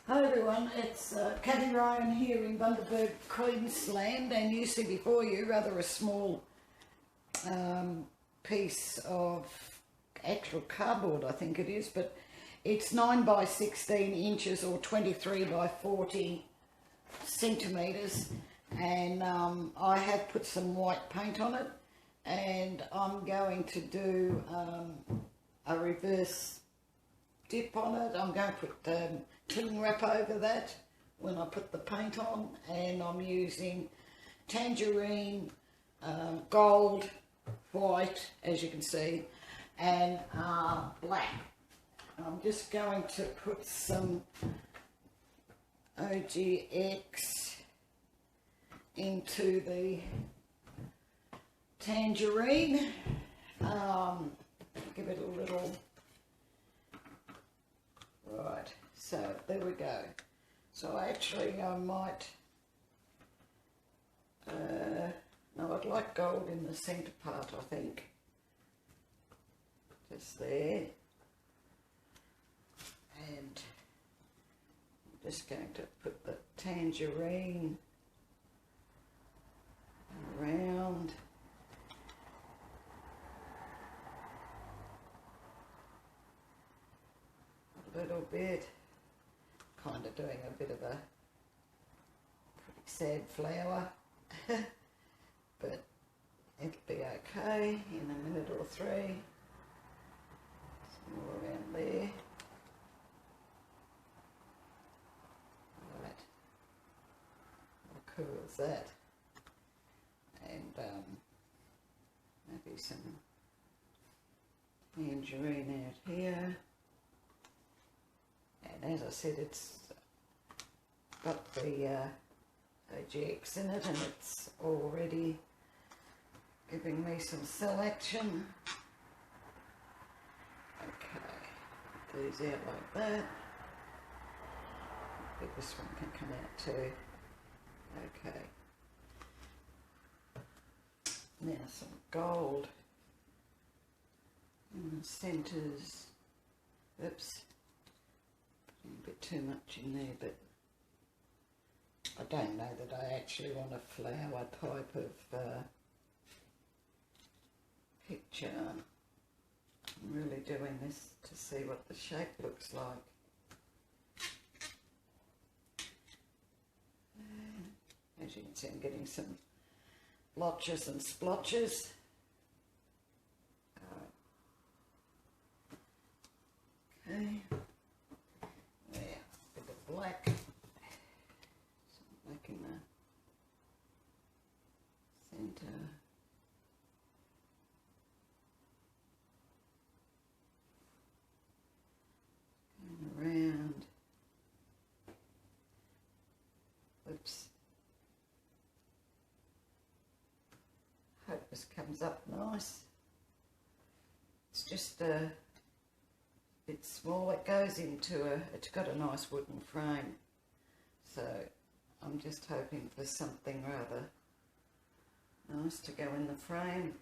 Hi everyone, it's Kathie Ryan here in Bundaberg, Queensland, and you see before you rather a small piece of actual cardboard, I think it is, but it's 9 by 16 inches or 23 by 40 centimetres, and I have put some white paint on it, and I'm going to do a reverse dip on it. I'm going to put cling wrap over that when I put the paint on, and I'm using tangerine, gold, white as you can see, and black. I'm just going to put some OGX into the tangerine, give it a little. Right, so there we go. So actually I might, no, I'd like gold in the centre part, I think. Just there. And I'm just going to put the tangerine around. Little bit, kind of doing a bit of a pretty sad flower, but it'll be okay in a minute or three. Some more around there. Right, how cool is that? And maybe some tangerine out here. And as I said, it's got the OGX in it, and it's already giving me some cell action. Okay, put these out like that. Maybe this one can come out too. Okay. Now some gold in the centres. Oops. A bit too much in there, but I don't know that I actually want a flower type of picture. I'm really doing this to see what the shape looks like. As you can see, I'm getting some blotches and splotches. Okay. Black, some black in the centre, going around. Oops. Hope this comes up nice. It's just a bit small. It goes into it's got a nice wooden frame, so I'm just hoping for something rather nice to go in the frame,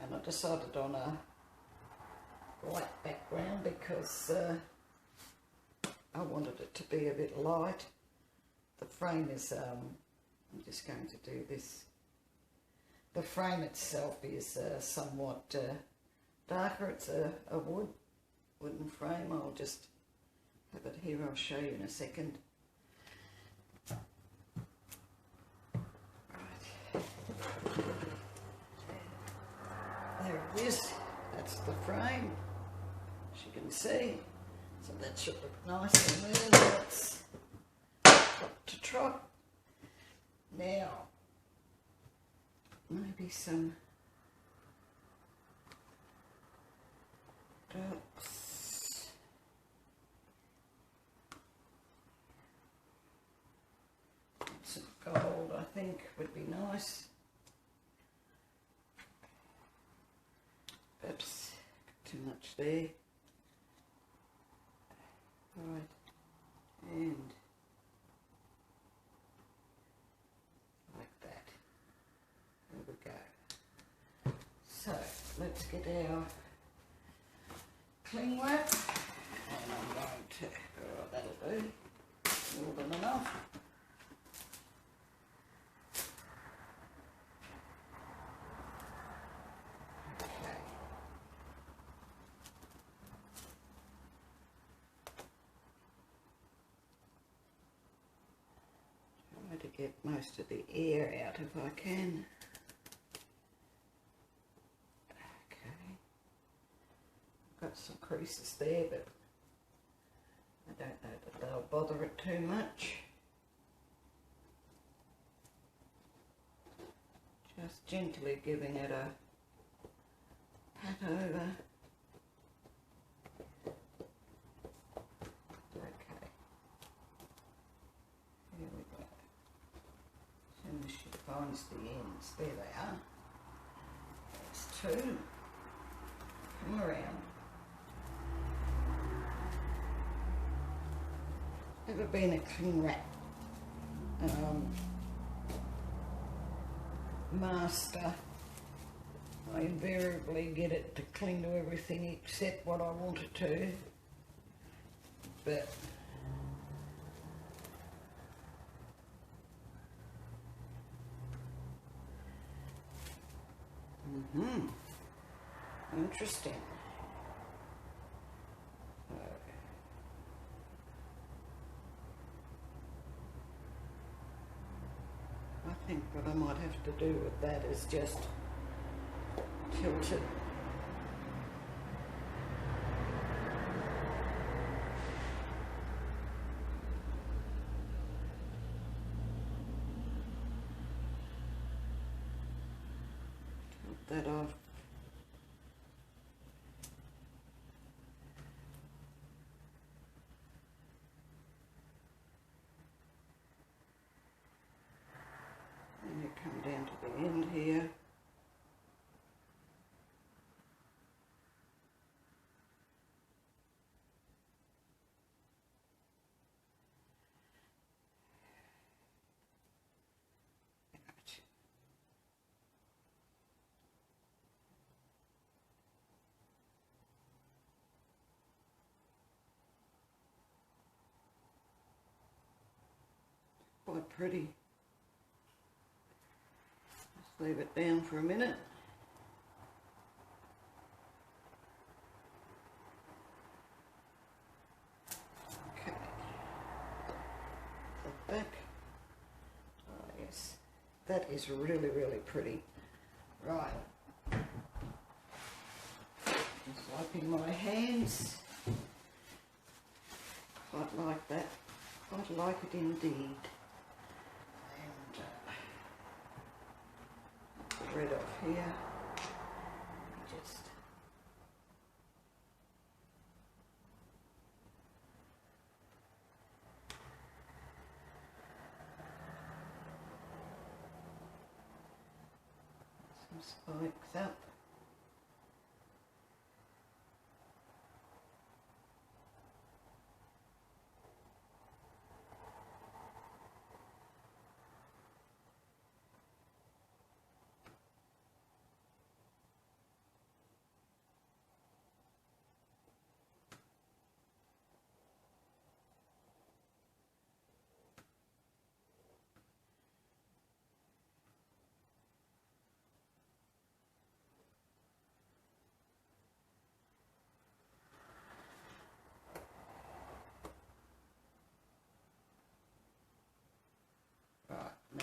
and I decided on a white background because I wanted it to be a bit light. The frame is, I'm just going to do this, the frame itself is somewhat darker. It's a wooden frame. I'll just have it here, I'll show you in a second. Right. There it is. That's the frame, as you can see. So that should look nice and there. That's top to trot. Now, maybe some dots. Some gold, I think, would be nice. Oops, too much there. Right, and like that. There we go. So let's get our cling wrap, and I'm going to, that'll do. more than enough. Okay. Try to get most of the air out if I can. Got some creases there, but I don't know that they'll bother it too much. Just gently giving it a pat over. Okay, here we go. As soon as she finds the ends, there they are. There's two. Come around. Never been a cling wrap master. I invariably get it to cling to everything except what I want it to, but interesting. I think what I might have to do with that is just tilt it. Tilt that off. Come down to the end here. Quite pretty. Leave it down for a minute. Okay. That back. Oh yes, that is really, really pretty. Right. Just wiping my hands. Quite like that. Quite like it indeed. Rid off here. Just some spikes up.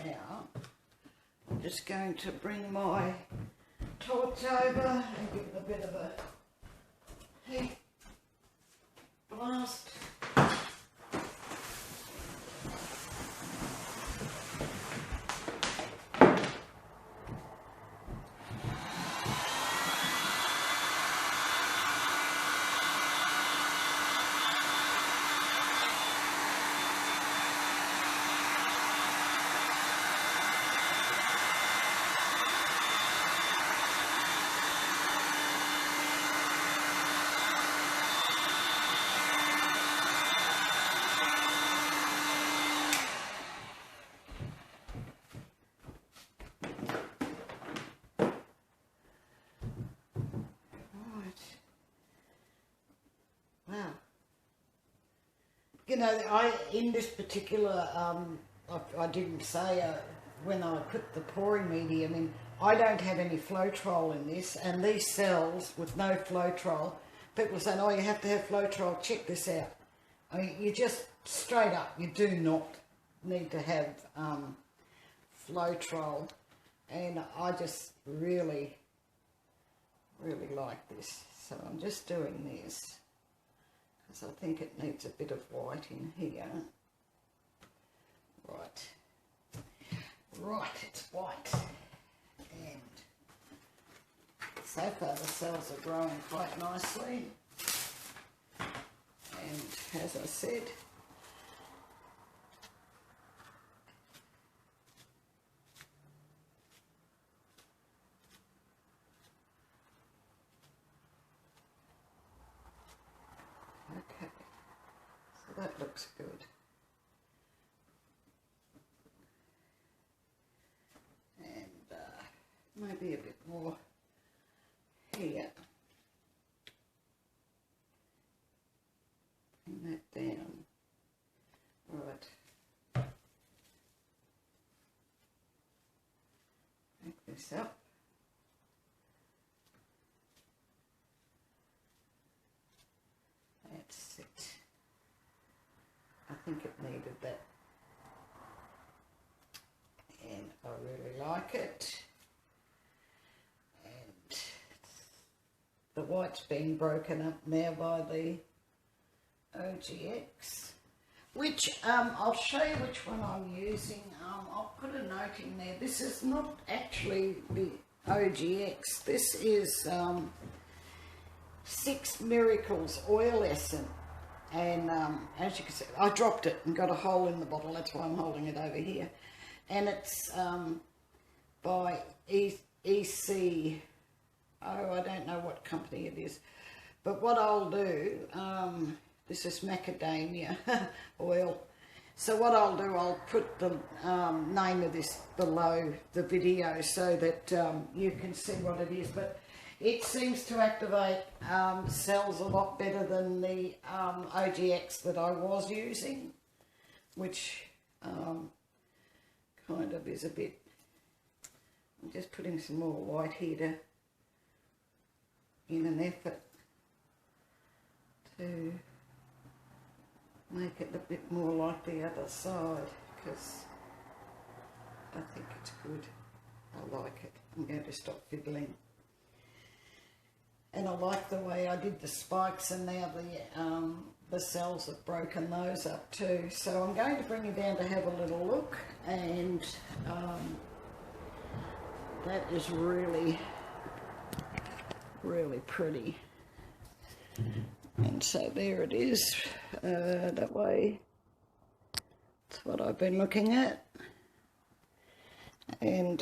Now, I'm just going to bring my torch over and give it a bit of a heat blast. you know, in this particular, I didn't say when I put the pouring medium in, I don't have any Floetrol in this, and these cells with no Floetrol, people are saying, oh, you have to have Floetrol, check this out. I mean, you just, straight up, you do not need to have Floetrol, and I just really like this. So I'm just doing this, because I think it needs a bit of white in here. Right, it's white. And so far the cells are growing quite nicely. And as I said, okay, so that looks good. Maybe a bit more here. Bring that down. Right. Make this up. That's it. I think it needed that. And I really like it. The white's being broken up now by the OGX, which I'll show you which one I'm using. I'll put a note in there. This is not actually the OGX. This is 6 Miracles Oil Essence. And as you can see, I dropped it and got a hole in the bottle. That's why I'm holding it over here. And it's by EC... Oh, I don't know what company it is. But what I'll do, this is macadamia oil. So what I'll do, I'll put the name of this below the video so that you can see what it is. But it seems to activate cells a lot better than the OGX that I was using, which kind of is a bit... I'm just putting some more white here to... in an effort to make it a bit more like the other side, because I think it's good. I like it. I'm going to stop fiddling. And I like the way I did the spikes, and now the cells have broken those up too. So I'm going to bring you down to have a little look, and that is really pretty. And so there it is, that way. That's what I've been looking at. And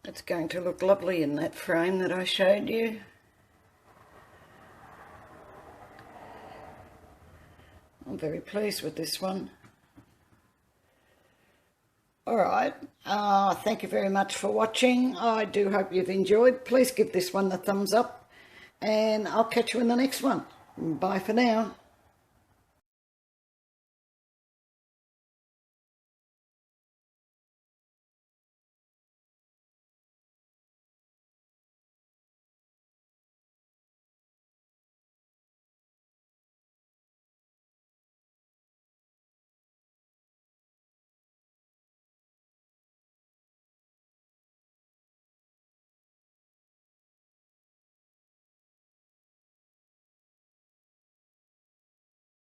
it's going to look lovely in that frame that I showed you. I'm very pleased with this one. Alright, thank you very much for watching. I do hope you've enjoyed. Please give this one the thumbs up, and I'll catch you in the next one. Bye for now.